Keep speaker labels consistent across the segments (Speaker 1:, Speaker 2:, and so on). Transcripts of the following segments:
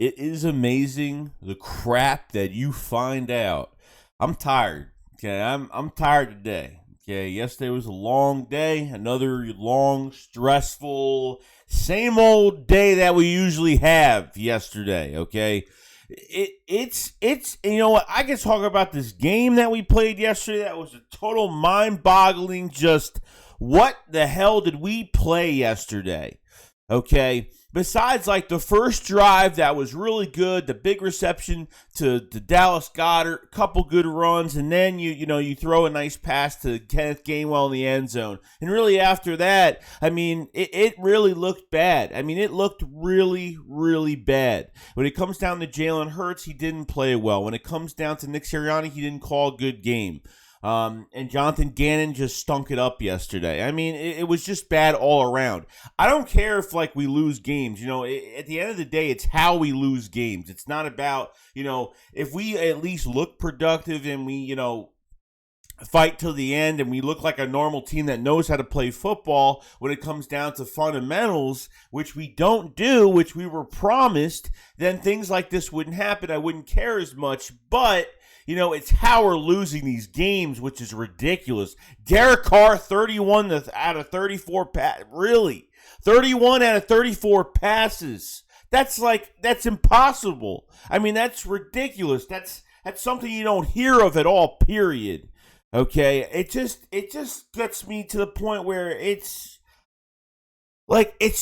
Speaker 1: It is amazing the crap that you find out. I'm tired. Okay, I'm tired today. Okay, yesterday was a long day, another long, stressful, same old day that we usually have yesterday. Okay, it's you know what, I can talk about this game that we played yesterday. That was a total mind-boggling. Just what the hell did we play yesterday? Okay, besides like the first drive that was really good, the big reception to Dallas Goedert, a couple good runs, and then you throw a nice pass to Kenneth Gainwell in the end zone. And really after that, I mean, it really looked bad. I mean, it looked really, really bad. When it comes down to Jalen Hurts, he didn't play well. When it comes down to Nick Sirianni, he didn't call a good game. And Jonathan Gannon just stunk it up yesterday. I mean, it was just bad all around. I don't care if, like, we lose games. At the end of the day, it's how we lose games. It's not about, if we at least look productive and we, fight till the end and we look like a normal team that knows how to play football when it comes down to fundamentals, which we don't do, which we were promised, then things like this wouldn't happen. I wouldn't care as much, but it's how we're losing these games, which is ridiculous. Derek Carr, 31 out of 34 really? 31 out of 34 passes. That's impossible. I mean, that's ridiculous. That's something you don't hear of at all, period. Okay? It just gets me to the point where it's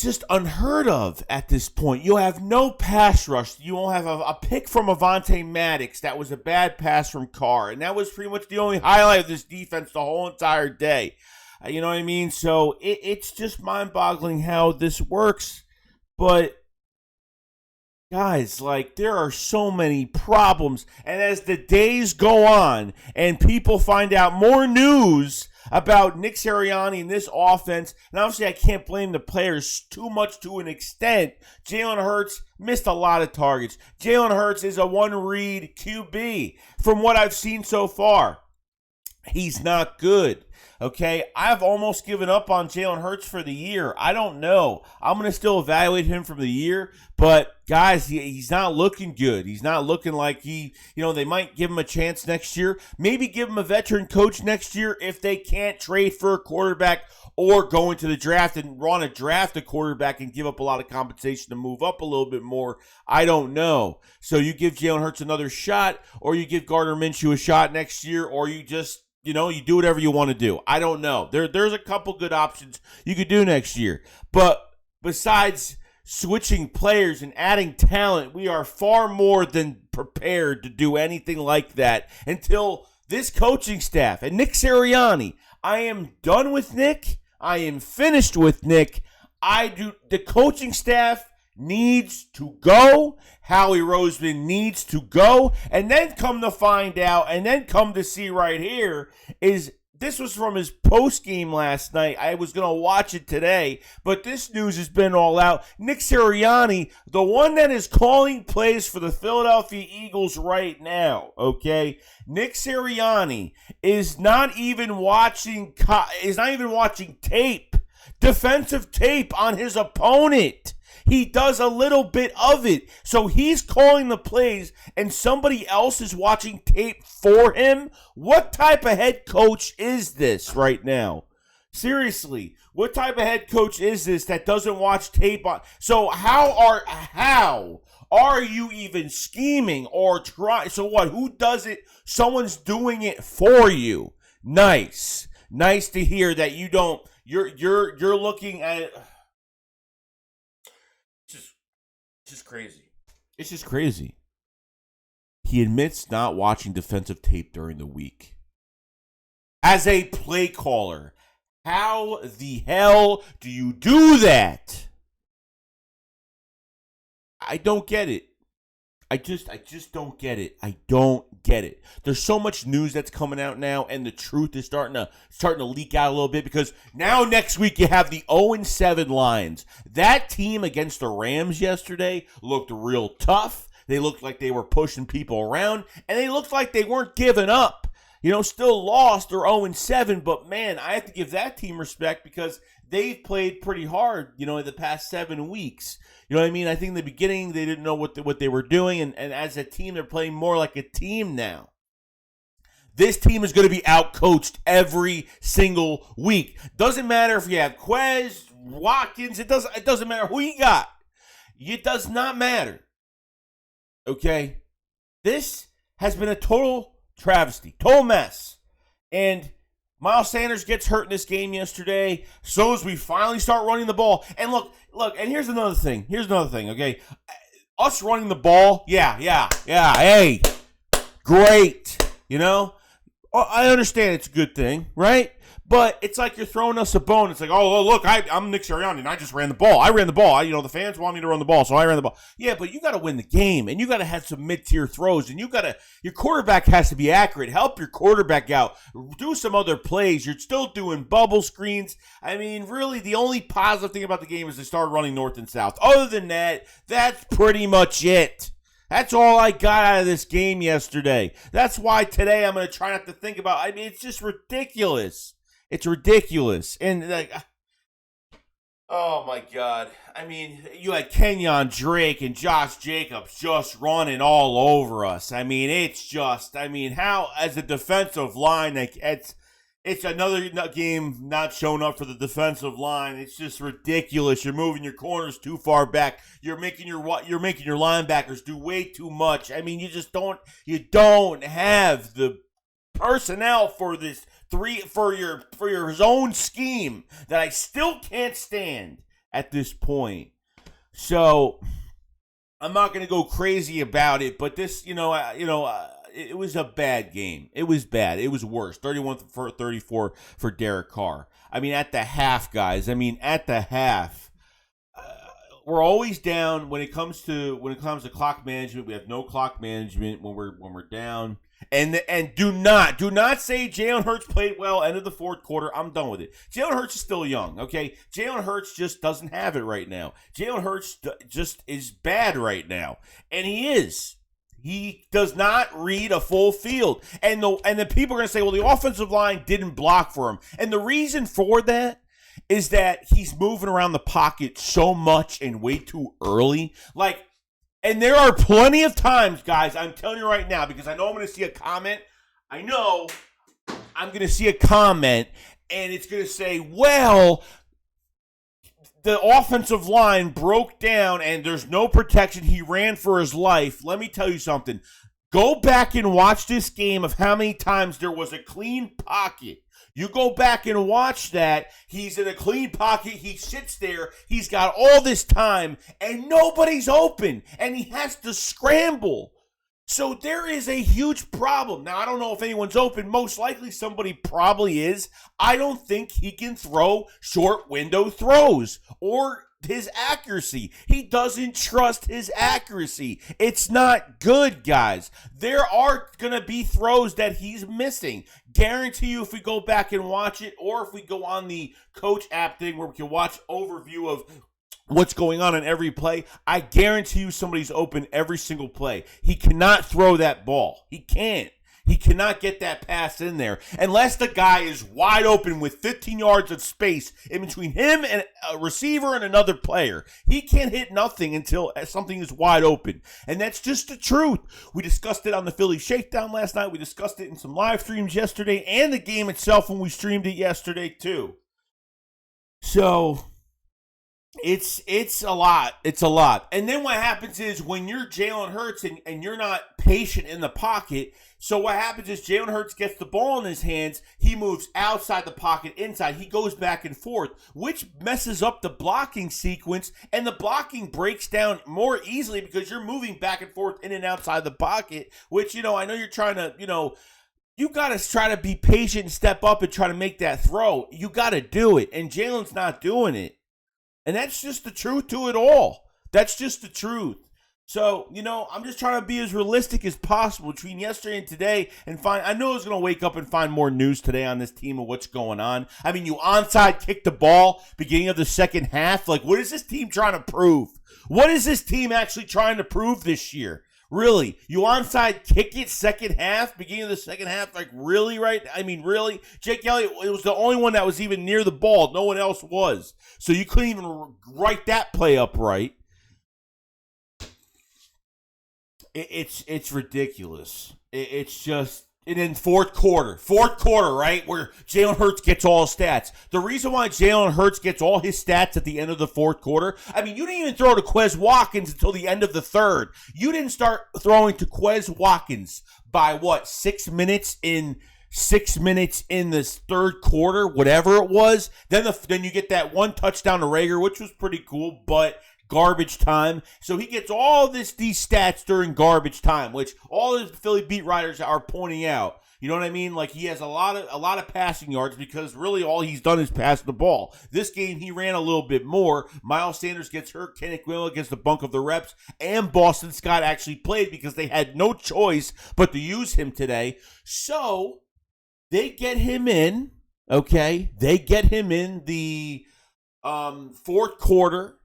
Speaker 1: just unheard of at this point. You'll have no pass rush. You won't have a pick from Avonte Maddox. That was a bad pass from Carr. And that was pretty much the only highlight of this defense the whole entire day. You know what I mean? So it's just mind-boggling how this works. But, guys, there are so many problems. And as the days go on and people find out more news about Nick Sirianni and this offense, and obviously I can't blame the players too much to an extent. Jalen Hurts missed a lot of targets. Jalen Hurts is a one-read QB from what I've seen so far. He's not good. Okay, I've almost given up on Jalen Hurts for the year. I don't know. I'm going to still evaluate him from the year, but guys, he's not looking good. He's not looking like they might give him a chance next year. Maybe give him a veteran coach next year if they can't trade for a quarterback or go into the draft and want to draft a quarterback and give up a lot of compensation to move up a little bit more. I don't know. So you give Jalen Hurts another shot, or you give Gardner Minshew a shot next year, or you just you do whatever you want to do. I don't know. There's a couple good options you could do next year. But besides switching players and adding talent, we are far more than prepared to do anything like that until this coaching staff and Nick Sirianni. I am done with Nick. I am finished with Nick. The coaching staff needs to go. Howie Roseman needs to go. And then come to find out, and then come to see right here, is this was from his post game last night. I was going to watch it today, but this news has been all out. Nick Sirianni, the one that is calling plays for the Philadelphia Eagles right now, okay? Nick Sirianni is not even watching tape, defensive tape on his opponent. He does a little bit of it. So he's calling the plays and somebody else is watching tape for him? What type of head coach is this right now? Seriously, what type of head coach is this that doesn't watch tape on? So how are you even scheming or trying? So what? Who does it? Someone's doing it for you. Nice to hear that you don't. You're looking at it. It's just crazy. He admits not watching defensive tape during the week. As a play caller, how the hell do you do that? I don't get it. I just don't get it. I don't get it. There's so much news that's coming out now, and the truth is starting to leak out a little bit, because now next week you have the 0-7 Lions. That team against the Rams yesterday looked real tough. They looked like they were pushing people around, and they looked like they weren't giving up. Still lost. They're 0-7, but man, I have to give that team respect because they've played pretty hard, in the past 7 weeks. You know what I mean? I think in the beginning they didn't know what they were doing, and as a team, they're playing more like a team now. This team is going to be outcoached every single week. Doesn't matter if you have Quez, Watkins. It doesn't matter who you got. It does not matter. Okay? This has been a total travesty, total mess. And Miles Sanders gets hurt in this game yesterday. So as we finally start running the ball. And look, and here's another thing. Okay? Us running the ball, yeah. Hey, great. I understand it's a good thing, right? But it's like you're throwing us a bone. It's like, oh, look, I'm Nick Sirianni, and I just ran the ball. I ran the ball. The fans want me to run the ball, so I ran the ball. Yeah, but you got to win the game, and you got to have some mid-tier throws, and your quarterback has to be accurate. Help your quarterback out. Do some other plays. You're still doing bubble screens. I mean, really, the only positive thing about the game is they started running north and south. Other than that, that's pretty much it. That's all I got out of this game yesterday. That's why today I'm going to try not to think about. It's just ridiculous. It's ridiculous. And, oh, my God. You had Kenyon Drake and Josh Jacobs just running all over us. How, as a defensive line, it's another game not showing up for the defensive line. It's just ridiculous. You're moving your corners too far back. You're making your linebackers do way too much. You don't have the personnel for this for your zone scheme that I still can't stand at this point. So I'm not going to go crazy about it, but this, it was a bad game. It was bad. It was worse. 31-34 for Derek Carr. At the half, guys. At the half, we're always down when it comes to clock management. We have no clock management when we're down. And do not say Jalen Hurts played well end of the fourth quarter. I'm done with it. Jalen Hurts is still young, okay? Jalen Hurts just doesn't have it right now. Jalen Hurts just is bad right now, and he is. He does not read a full field. And the people are going to say, well, the offensive line didn't block for him. And the reason for that is that he's moving around the pocket so much and way too early. And there are plenty of times, guys, I'm telling you right now, because I know I'm going to see a comment. I know I'm going to see a comment, and it's going to say, well, the offensive line broke down and there's no protection. He ran for his life. Let me tell you something. Go back and watch this game of how many times there was a clean pocket. You go back and watch that. He's in a clean pocket. He sits there. He's got all this time and nobody's open and he has to scramble. So there is a huge problem. Now, I don't know if anyone's open. Most likely somebody probably is. I don't think he can throw short window throws or his accuracy. He doesn't trust his accuracy. It's not good, guys. There are going to be throws that he's missing. Guarantee you if we go back and watch it, or if we go on the coach app thing where we can watch overview of what's going on in every play, I guarantee you somebody's open every single play. He cannot throw that ball. He can't. He cannot get that pass in there unless the guy is wide open with 15 yards of space in between him and a receiver and another player. He can't hit nothing until something is wide open. And that's just the truth. We discussed it on the Philly Shakedown last night. We discussed it in some live streams yesterday and the game itself when we streamed it yesterday too. So it's a lot. It's a lot. And then what happens is when you're Jalen Hurts and you're not patient in the pocket, so what happens is Jalen Hurts gets the ball in his hands. He moves outside the pocket, inside. He goes back and forth, which messes up the blocking sequence. And the blocking breaks down more easily because you're moving back and forth in and outside the pocket, which, I know you're trying to, you got to try to be patient and step up and try to make that throw. You got to do it. And Jalen's not doing it. And that's just the truth to it all. That's just the truth. So, I'm just trying to be as realistic as possible between yesterday and today and I know I was going to wake up and find more news today on this team of what's going on. You onside kicked the ball beginning of the second half. What is this team trying to prove? What is this team actually trying to prove this year? Really? You onside kick it second half, beginning of the second half? Like, really, right? I mean, really? Jake Elliott, it was the only one that was even near the ball. No one else was. So you couldn't even write that play up right. It's ridiculous. It's just... And then fourth quarter, right, where Jalen Hurts gets all his stats. The reason why Jalen Hurts gets all his stats at the end of the fourth quarter, I mean, you didn't even throw to Quez Watkins until the end of the third. You didn't start throwing to Quez Watkins by, what, 6 minutes in this third quarter, whatever it was. Then you get that one touchdown to Rager, which was pretty cool, but... garbage time. So he gets all these stats during garbage time, which all the Philly beat writers are pointing out. You know what I mean? Like, he has a lot of passing yards because really all he's done is pass the ball. This game he ran a little bit more. Miles Sanders gets hurt. Kenneth Gwilla gets the bulk of the reps, and Boston Scott actually played because they had no choice but to use him today. So they get him in. Okay, they get him in the fourth quarter.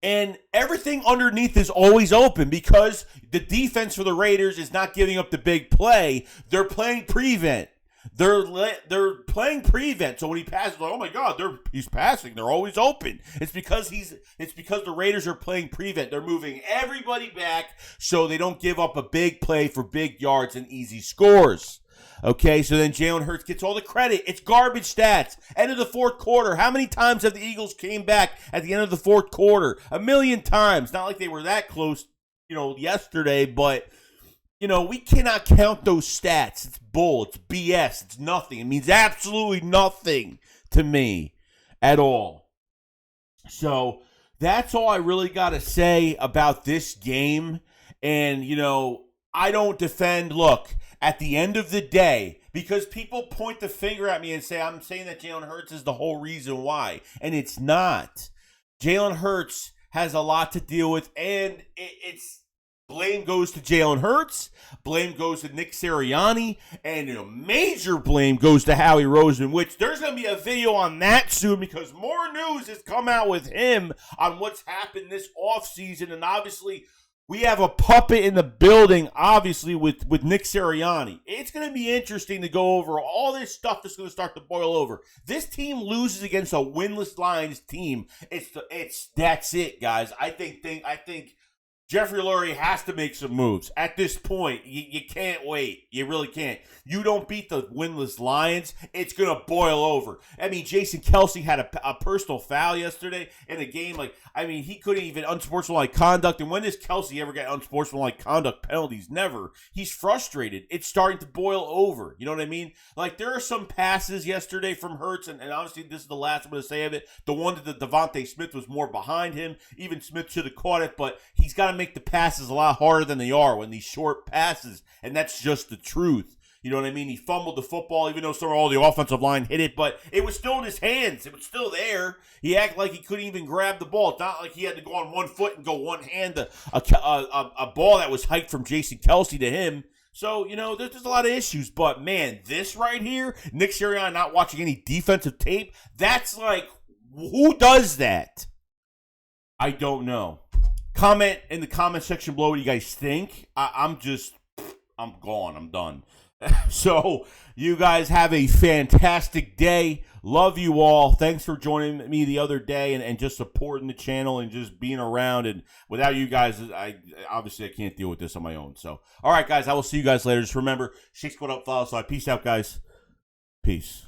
Speaker 1: And everything underneath is always open because the defense for the Raiders is not giving up the big play. They're playing prevent. They're playing prevent. So when he passes, like, oh my God, he's passing. They're always open. It's because the Raiders are playing prevent. They're moving everybody back so they don't give up a big play for big yards and easy scores. Okay, so then Jalen Hurts gets all the credit. It's garbage stats. End of the fourth quarter. How many times have the Eagles came back at the end of the fourth quarter? 1,000,000 times. Not like they were that close, yesterday, but, we cannot count those stats. It's bull. It's BS. It's nothing. It means absolutely nothing to me at all. So that's all I really got to say about this game. And, I don't defend, look, at the end of the day, because people point the finger at me and say, I'm saying that Jalen Hurts is the whole reason why. And it's not. Jalen Hurts has a lot to deal with, and it's blame goes to Jalen Hurts, blame goes to Nick Sirianni, and major blame goes to Howie Roseman, which there's going to be a video on that soon because more news has come out with him on what's happened this offseason, and obviously we have a puppet in the building, obviously, with Nick Sirianni. It's going to be interesting to go over all this stuff that's going to start to boil over. This team loses against a winless Lions team. That's it, guys. I think Jeffrey Lurie has to make some moves. At this point, you can't wait. You really can't. You don't beat the winless Lions, it's going to boil over. I mean, Jason Kelce had a personal foul yesterday in a game. He couldn't even unsportsmanlike conduct. And when does Kelce ever get unsportsmanlike conduct penalties? Never. He's frustrated. It's starting to boil over. You know what I mean? Like, there are some passes yesterday from Hurts, and obviously this is the last I'm going to say of it. The one that Devontae Smith was more behind him. Even Smith should have caught it, but he's got to make the passes a lot harder than they are when these short passes, and that's just the truth. You know what I mean? He fumbled the football, even though all the offensive line hit it, but it was still in his hands. It was still there. He acted like he couldn't even grab the ball. It's not like he had to go on one foot and go one hand to a ball that was hiked from Jason Kelce to him. So, there's a lot of issues, but man, this right here, Nick Sirianni not watching any defensive tape, that's like, who does that? I don't know. Comment in the comment section below what you guys think. I'm gone. I'm done. So, you guys have a fantastic day. Love you all. Thanks for joining me the other day and just supporting the channel and just being around. And without you guys, I can't deal with this on my own. So, all right, guys, I will see you guys later. Just remember, Shake Squad up, follow. So, peace out, guys. Peace.